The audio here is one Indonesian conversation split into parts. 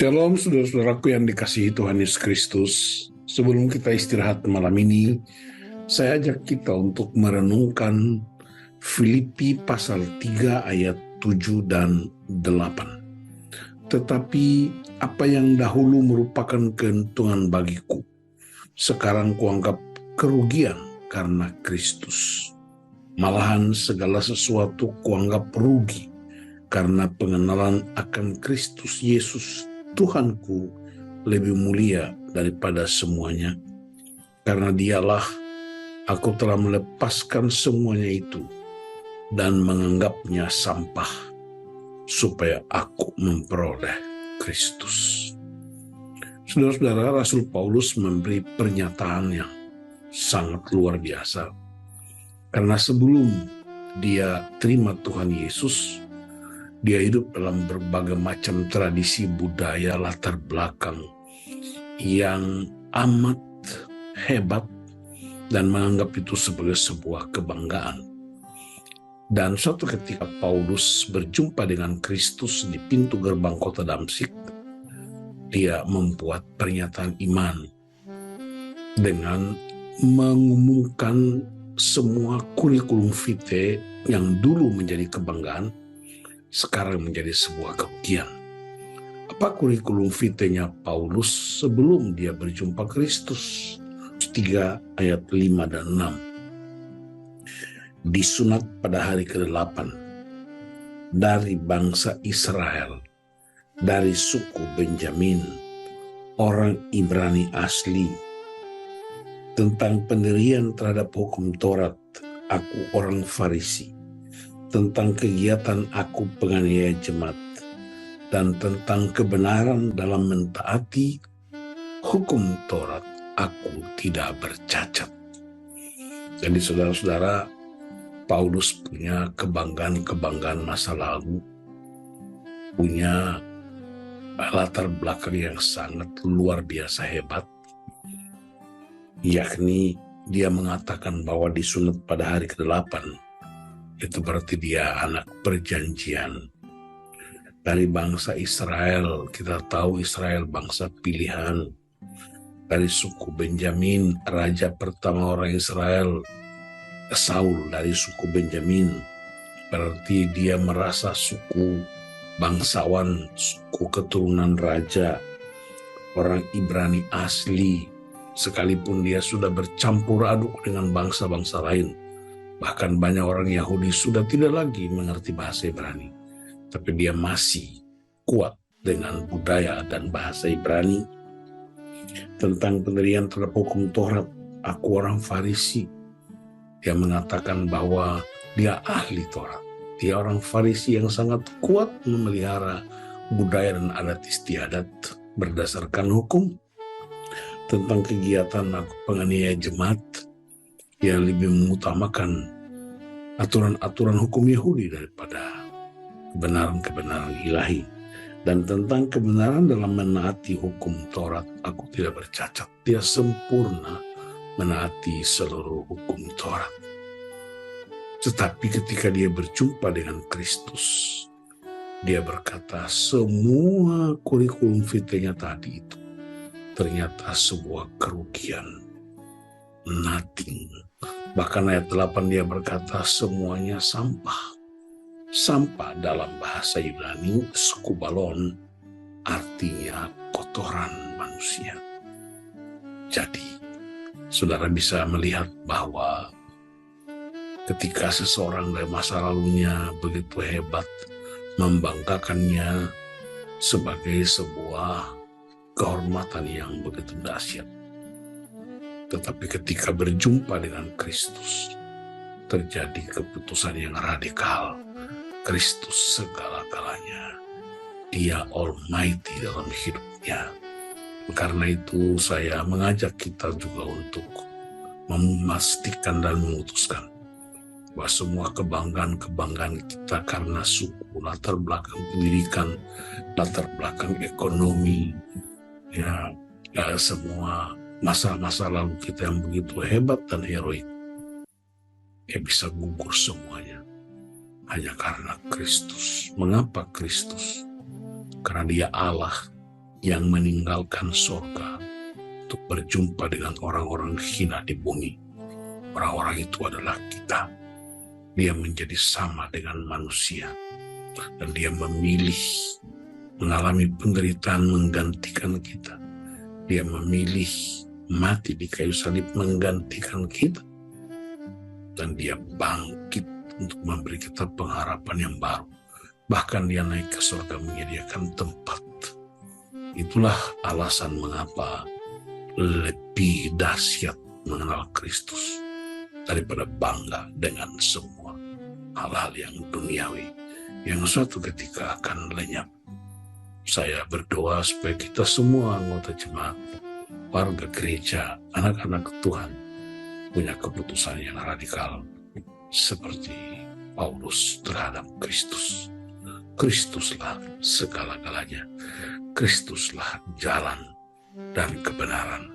Shalom saudara-saudaraku yang dikasihi Tuhan Yesus Kristus. Sebelum kita istirahat malam ini, saya ajak kita untuk merenungkan Filipi pasal 3 ayat 7 dan 8. Tetapi apa yang dahulu merupakan keuntungan bagiku, sekarang kuanggap kerugian karena Kristus. Malahan segala sesuatu kuanggap rugi karena pengenalan akan Kristus Yesus Tuhanku lebih mulia daripada semuanya. Karena dialah aku telah melepaskan semuanya itu dan menganggapnya sampah supaya aku memperoleh Kristus. Saudara-saudara, Rasul Paulus memberi pernyataan yang sangat luar biasa. Karena sebelum dia terima Tuhan Yesus, dia hidup dalam berbagai macam tradisi budaya latar belakang yang amat hebat dan menganggap itu sebagai sebuah kebanggaan. Dan suatu ketika Paulus berjumpa dengan Kristus di pintu gerbang kota Damsyik, dia membuat pernyataan iman dengan mengumumkan semua kurikulum vitae yang dulu menjadi kebanggaan sekarang menjadi sebuah kerugian. Apa kurikulum vitae-nya Paulus sebelum dia berjumpa Kristus? 3 ayat 5 dan 6. Disunat pada hari ke-8 dari bangsa Israel, dari suku Benjamin, orang Ibrani asli. Tentang pendirian terhadap hukum Taurat, aku orang Farisi. Tentang kegiatan aku penganiaya jemaat, dan tentang kebenaran dalam mentaati hukum Taurat, aku tidak bercacat. Jadi saudara-saudara, Paulus punya kebanggaan-kebanggaan masa lalu, punya latar belakang yang sangat luar biasa hebat, yakni dia mengatakan bahwa disunat pada hari ke-8, itu berarti dia anak perjanjian. Dari bangsa Israel, kita tahu Israel bangsa pilihan. Dari suku Benjamin, raja pertama orang Israel, Saul dari suku Benjamin. Berarti dia merasa suku bangsawan, suku keturunan raja, orang Ibrani asli, sekalipun dia sudah bercampur aduk dengan bangsa-bangsa lain. Bahkan banyak orang Yahudi sudah tidak lagi mengerti bahasa Ibrani. Tapi dia masih kuat dengan budaya dan bahasa Ibrani. Tentang pendirian terhadap hukum Taurat, aku orang Farisi. Dia mengatakan bahwa dia ahli Taurat. Dia orang Farisi yang sangat kuat memelihara budaya dan adat istiadat berdasarkan hukum. Tentang kegiatan aku penganiaya jemaat, yang lebih mengutamakan aturan-aturan hukum Yahudi daripada kebenaran-kebenaran ilahi. Dan tentang kebenaran dalam menaati hukum Taurat, aku tidak bercacat. Dia sempurna menaati seluruh hukum Taurat. Tetapi ketika dia berjumpa dengan Kristus, dia berkata semua kurikulum vitae-nya tadi itu ternyata sebuah kerugian. Nothing. Bahkan ayat 8 dia berkata semuanya sampah. Sampah dalam bahasa Yunani, skubalon, artinya kotoran manusia. Jadi, saudara bisa melihat bahwa ketika seseorang dari masa lalunya begitu hebat, membanggakannya sebagai sebuah kehormatan yang begitu dahsyat. Tetapi ketika berjumpa dengan Kristus, terjadi keputusan yang radikal. Kristus segala-galanya. Dia Almighty dalam hidupnya. Karena itu saya mengajak kita juga untuk memastikan dan memutuskan bahwa semua kebanggaan-kebanggaan kita karena suku, latar belakang pendidikan, latar belakang ekonomi, semua masa-masa lalu kita yang begitu hebat dan heroik, bisa gugur semuanya hanya karena Kristus. Mengapa Kristus? Karena dia Allah yang meninggalkan surga untuk berjumpa dengan orang-orang hina di bumi. Orang-orang itu adalah kita. Dia menjadi sama dengan manusia, dan dia memilih mengalami penderitaan menggantikan kita. Dia memilih mati di kayu salib menggantikan kita, dan dia bangkit untuk memberi kita pengharapan yang baru. Bahkan dia naik ke surga menyediakan tempat. Itulah alasan mengapa lebih dahsyat mengenal Kristus daripada bangga dengan semua hal-hal yang duniawi yang suatu ketika akan lenyap. Saya berdoa supaya kita semua anggota jemaat, warga gereja, anak-anak Tuhan punya keputusan yang radikal seperti Paulus terhadap Kristus. Kristuslah segala-galanya. Kristuslah jalan dan kebenaran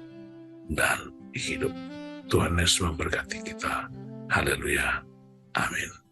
dan hidup. Tuhan Yesus memberkati kita. Haleluya. Amin.